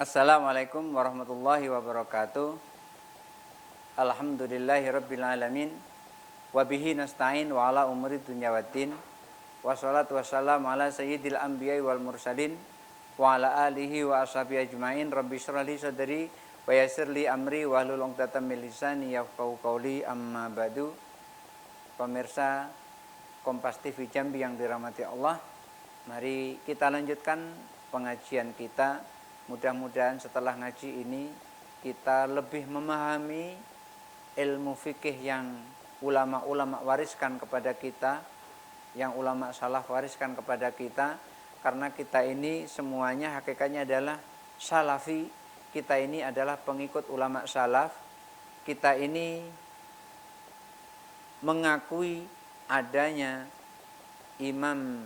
Assalamualaikum warahmatullahi wabarakatuh. Alhamdulillahirabbil alamin. Wa bihi nasta'in wa ala umuri dunya waddin. Wassalatu wassalamu ala sayyidil anbiya'i wal mursalin wa ala alihi wa ashabihi ajmain. Rabbi shrah li sadri wa yassir li amri wa hlul 'uqdatam min lisani yafqahu qawli. Amma ba'du. Pemirsa Kompas TV Jambi yang dirahmati Allah, mari kita lanjutkan pengajian kita. Mudah-mudahan setelah ngaji ini kita lebih memahami ilmu fikih yang ulama-ulama wariskan kepada kita, yang ulama salaf wariskan kepada kita. Karena kita ini semuanya hakikatnya adalah salafi, kita ini adalah pengikut ulama salaf. Kita ini mengakui adanya Imam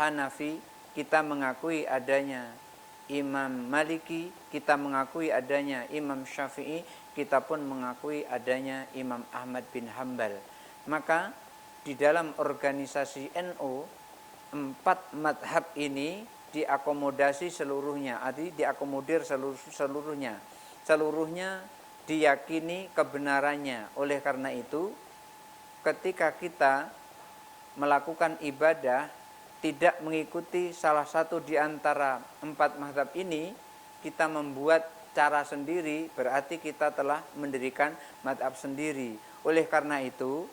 Hanafi, kita mengakui adanya Imam Maliki, kita mengakui adanya Imam Syafi'i, kita pun mengakui adanya Imam Ahmad bin Hambal. Maka di dalam organisasi NU 4 madhab ini diakomodasi seluruhnya, diakomodir seluruhnya. Seluruhnya diyakini kebenarannya. Oleh karena itu, ketika kita melakukan ibadah tidak mengikuti salah satu di antara 4 mazhab ini, kita membuat cara sendiri, berarti kita telah mendirikan mazhab sendiri. Oleh karena itu,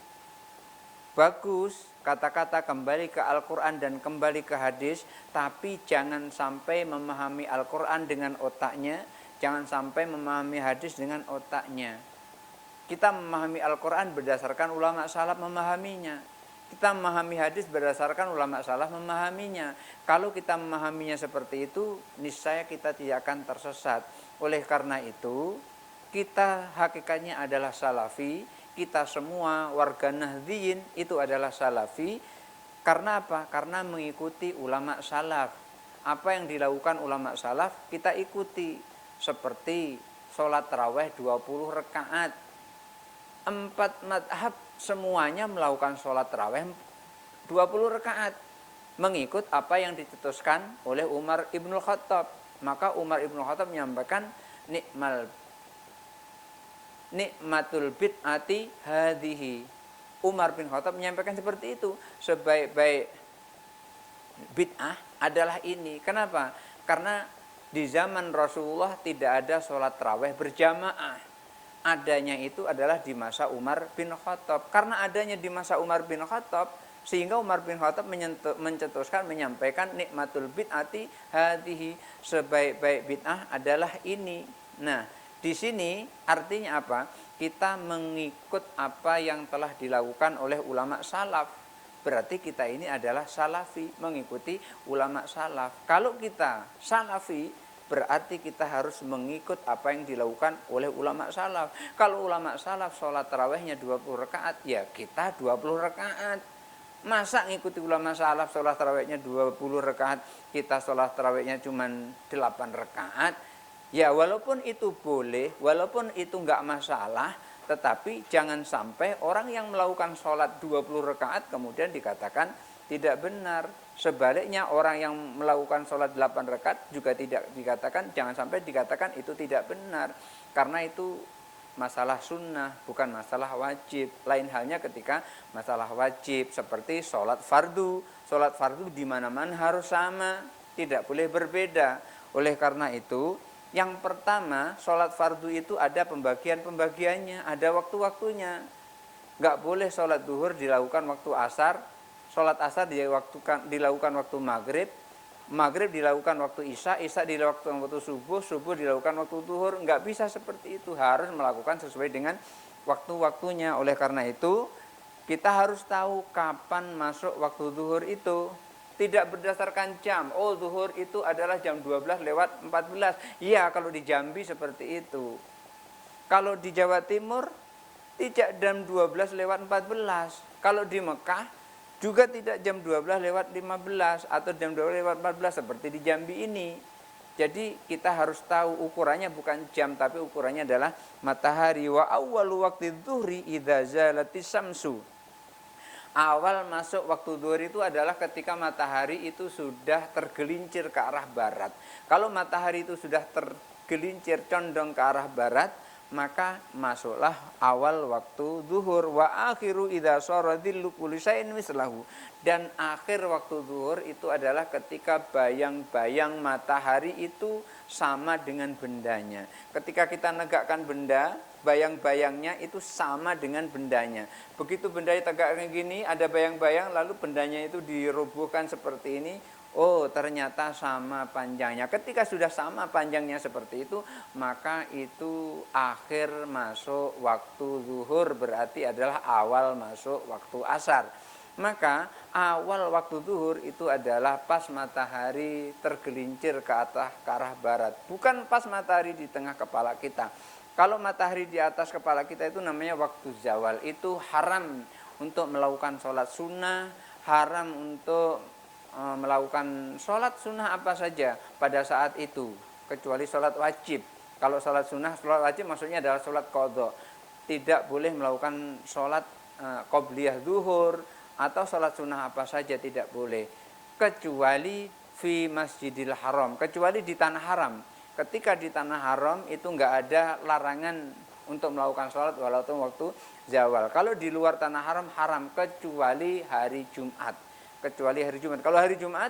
bagus kata-kata kembali ke Al-Quran dan kembali ke hadis, tapi jangan sampai memahami Al-Quran dengan otaknya, jangan sampai memahami hadis dengan otaknya. Kita memahami Al-Quran berdasarkan ulama salaf memahaminya. Kita memahami hadis berdasarkan ulama salaf memahaminya. Kalau kita memahaminya seperti itu, niscaya kita tidak akan tersesat. Oleh karena itu, kita hakikatnya adalah salafi. Kita semua warga Nahdliyin itu adalah salafi. Karena apa? Karena mengikuti ulama salaf. Apa yang dilakukan ulama salaf, kita ikuti. Seperti sholat tarawih 20 rakaat. 4 madhab semuanya melakukan sholat tarawih 20 rakaat, mengikut apa yang dicetuskan oleh Umar ibnul Khattab. Maka Umar ibnul Khattab menyampaikan nikmatul bid'ati hadhihi. Umar bin Khattab menyampaikan seperti itu, sebaik-baik bid'ah adalah ini. Kenapa? Karena di zaman Rasulullah tidak ada sholat tarawih berjamaah. Adanya itu adalah di masa Umar bin Khattab. Karena adanya di masa Umar bin Khattab, sehingga Umar bin Khattab mencetuskan, menyampaikan nikmatul bid'ati hadhihi, sebaik-baik bid'ah adalah ini. Nah, di sini artinya apa? Kita mengikut apa yang telah dilakukan oleh ulama salaf. Berarti kita ini adalah salafi, mengikuti ulama salaf. Kalau kita salafi, berarti kita harus mengikut apa yang dilakukan oleh ulama salaf. Kalau ulama salaf sholat tarawihnya 20 rakaat, ya kita 20 rakaat. Masa ngikuti ulama salaf sholat tarawihnya 20 rakaat, kita sholat tarawihnya cuma 8 rakaat. Ya walaupun itu boleh, walaupun itu enggak masalah, tetapi jangan sampai orang yang melakukan sholat 20 rakaat kemudian dikatakan tidak benar. Sebaliknya orang yang melakukan sholat 8 rakaat juga tidak dikatakan, jangan sampai dikatakan itu tidak benar. Karena itu masalah sunnah, bukan masalah wajib. Lain halnya ketika masalah wajib seperti sholat fardu. Sholat fardu di mana-mana harus sama, tidak boleh berbeda. Oleh karena itu, yang pertama, sholat fardu itu ada pembagian-pembagiannya, ada waktu-waktunya. Nggak boleh sholat duhur dilakukan waktu asar, sholat asar dilakukan waktu maghrib, maghrib dilakukan waktu isya, isya dilakukan waktu subuh, subuh dilakukan waktu duhur. Nggak bisa seperti itu, harus melakukan sesuai dengan waktu-waktunya. Oleh karena itu, kita harus tahu kapan masuk waktu duhur itu. Tidak berdasarkan jam, oh zuhur itu adalah jam 12:14. Iya, kalau di Jambi seperti itu. Kalau di Jawa Timur tidak jam 12:14. Kalau di Mekah juga tidak jam 12:15 atau jam 12:14 seperti di Jambi ini. Jadi kita harus tahu ukurannya bukan jam, tapi ukurannya adalah matahari. Wa awwalu waqti dzuhri idza zalatis samsu. Awal masuk waktu zuhur itu adalah ketika matahari itu sudah tergelincir ke arah barat. Kalau matahari itu sudah gelincir condong ke arah barat, maka masuklah awal waktu zuhur. Wa akhiru idza sara dhillu kulli syai'in mislahu. Dan akhir waktu zuhur itu adalah ketika bayang-bayang matahari itu sama dengan bendanya. Ketika kita negakkan benda, bayang-bayangnya itu sama dengan bendanya. Begitu bendanya tegaknya gini, ada bayang-bayang, lalu bendanya itu dirubuhkan seperti ini. Oh, ternyata sama panjangnya. Ketika sudah sama panjangnya seperti itu, maka itu akhir masuk waktu zuhur, berarti adalah awal masuk waktu asar. Maka awal waktu zuhur itu adalah pas matahari tergelincir ke atas ke arah barat, bukan pas matahari di tengah kepala kita. Kalau matahari di atas kepala kita itu namanya waktu zawal. Itu haram untuk melakukan sholat sunnah, haram untuk melakukan sholat sunnah apa saja pada saat itu, kecuali sholat wajib. Kalau sholat sunnah, sholat wajib maksudnya adalah sholat qadha. Tidak boleh melakukan sholat qobliyah zuhur atau sholat sunnah apa saja, tidak boleh. Kecuali fi masjidil haram, kecuali di tanah haram. Ketika di tanah haram itu enggak ada larangan untuk melakukan sholat walaupun waktu zawal. Kalau di luar tanah haram, haram kecuali hari Jumat. Kecuali hari Jumat. Kalau hari Jumat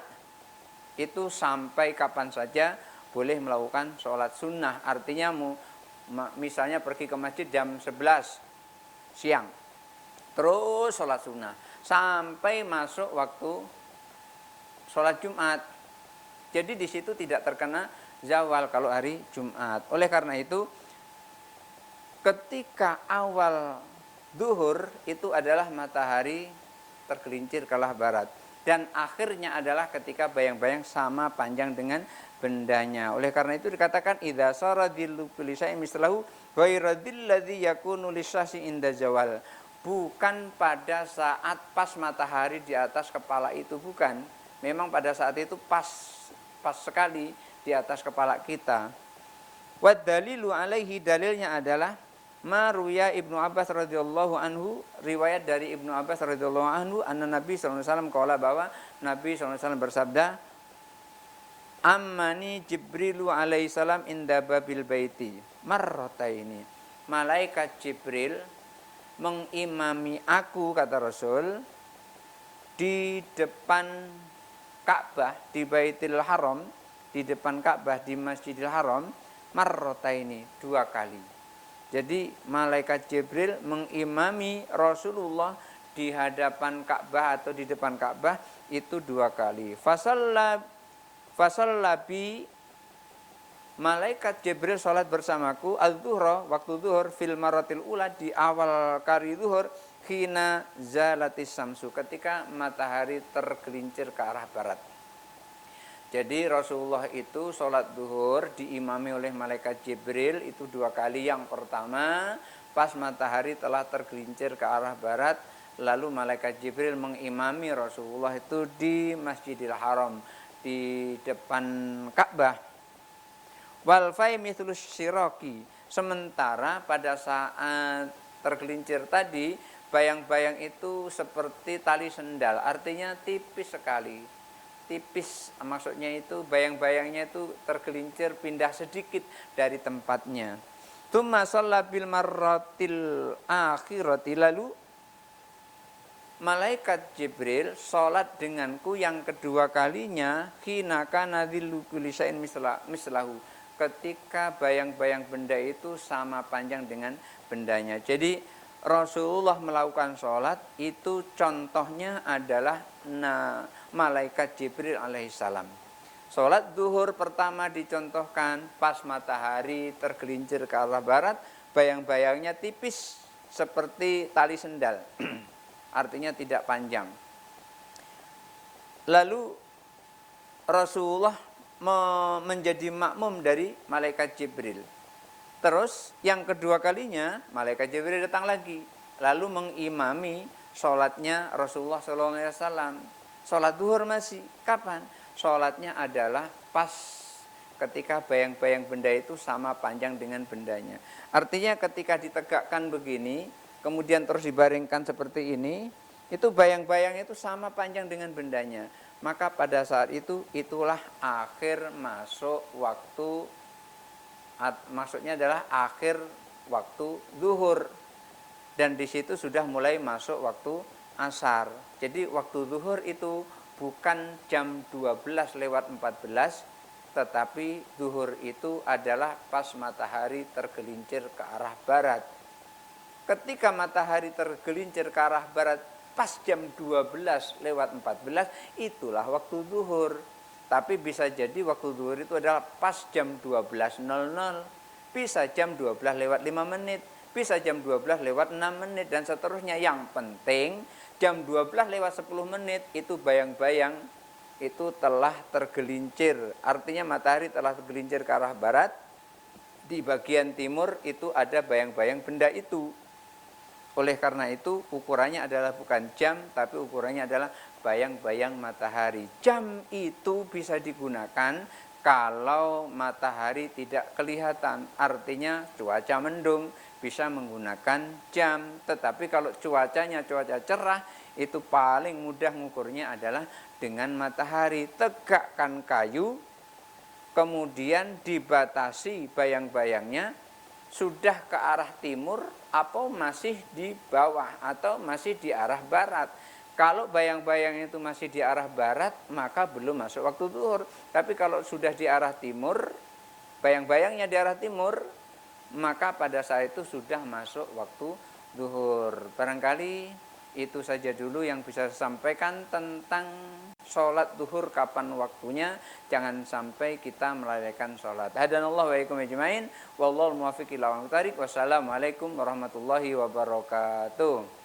itu sampai kapan saja boleh melakukan sholat sunnah. Artinya misalnya pergi ke masjid jam 11 siang, terus sholat sunnah sampai masuk waktu sholat Jumat. Jadi di situ tidak terkena zawal kalau hari Jumat. Oleh karena itu, ketika awal zuhur itu adalah matahari tergelincir ke arah barat. Dan akhirnya adalah ketika bayang-bayang sama panjang dengan bendanya. Oleh karena itu dikatakan idza sara dhillu kulli syai'in mislahu ghairu dzilladzi yakunu lisyasi inda zawal. Bukan pada saat pas matahari di atas kepala itu, bukan. Memang pada saat itu pas sekali di atas kepala kita. Wa dalilu alaihi, dalilnya adalah Maruya Ibnu Abbas radhiyallahu anhu, riwayat dari Ibnu Abbas radhiyallahu anhu, anna Nabi sallallahu alaihi wasallam qala, bahwa Nabi sallallahu alaihi wasallam bersabda, ammani Jibrilu alaihi salam inda babil baiti marrataini. Malaikat Jibril mengimami aku, kata Rasul, di depan Ka'bah, di Baitul Haram, di depan Ka'bah di Masjidil Haram, marrataini, 2 kali. Jadi malaikat Jibril mengimami Rasulullah di hadapan Ka'bah atau di depan Ka'bah itu 2 kali. Fasallabi, malaikat Jibril salat bersamaku az-zuhra, waktu zuhur, fil maratil ula, di awal kali zuhur, khina zalatis samsu, ketika matahari tergelincir ke arah barat. Jadi Rasulullah itu sholat zuhur diimami oleh malaikat Jibril itu 2 kali. Yang pertama pas matahari telah tergelincir ke arah barat, lalu malaikat Jibril mengimami Rasulullah itu di Masjidil Haram, di depan Ka'bah. Wal fai mithlus syiraki, sementara pada saat tergelincir tadi bayang-bayang itu seperti tali sendal, artinya tipis sekali. Tipis, maksudnya itu bayang-bayangnya itu tergelincir, pindah sedikit dari tempatnya. Tsumma shalla bil marratil akhirati, lalu malaikat Jibril sholat denganku yang kedua kalinya, hina kana dhillu kulli syai'in mislahu, ketika bayang-bayang benda itu sama panjang dengan bendanya. Jadi Rasulullah melakukan sholat itu contohnya adalah malaikat Jibril alaihissalam. Sholat zuhur pertama dicontohkan pas matahari tergelincir ke arah barat, bayang-bayangnya tipis seperti tali sendal, artinya tidak panjang. Lalu Rasulullah menjadi makmum dari malaikat Jibril. Terus yang kedua kalinya malaikat Jibril datang lagi, lalu mengimami sholatnya Rasulullah SAW. Sholat zuhur masih kapan? Sholatnya adalah pas ketika bayang-bayang benda itu sama panjang dengan bendanya. Artinya ketika ditegakkan begini, kemudian terus dibaringkan seperti ini, itu bayang-bayang itu sama panjang dengan bendanya. Maka pada saat itu, itulah akhir masuk waktu Maksudnya adalah akhir waktu zuhur. Dan di situ sudah mulai masuk waktu asar. Jadi waktu zuhur itu bukan jam 12 lewat 14, tetapi zuhur itu adalah pas matahari tergelincir ke arah barat. Ketika matahari tergelincir ke arah barat pas jam 12 lewat 14, itulah waktu zuhur. Tapi bisa jadi waktu zuhur itu adalah pas jam 12.00, bisa jam 12 lewat 5 menit, bisa jam 12 lewat 6 menit, dan seterusnya. Yang penting jam 12 lewat 10 menit itu bayang-bayang itu telah tergelincir. Artinya matahari telah tergelincir ke arah barat. Di bagian timur itu ada bayang-bayang benda itu. Oleh karena itu ukurannya adalah bukan jam, tapi ukurannya adalah bayang-bayang matahari. Jam itu bisa digunakan kalau matahari tidak kelihatan, artinya cuaca mendung, bisa menggunakan jam. Tetapi kalau cuacanya cuaca cerah, itu paling mudah mengukurnya adalah dengan matahari. Tegakkan kayu, kemudian dibatasi bayang-bayangnya, sudah ke arah timur atau masih di bawah atau masih di arah barat. Kalau bayang-bayang itu masih di arah barat, maka belum masuk waktu zuhur. Tapi kalau sudah di arah timur, bayang-bayangnya di arah timur, maka pada saat itu sudah masuk waktu zuhur. Barangkali itu saja dulu yang bisa saya sampaikan tentang sholat zuhur, kapan waktunya. Jangan sampai kita melalaikan sholat. Hadanallahu wa iyyakum ajmain. Wallahul muwaffiq ila aqwamit thoriq. Wassalamualaikum warahmatullahi wabarakatuh.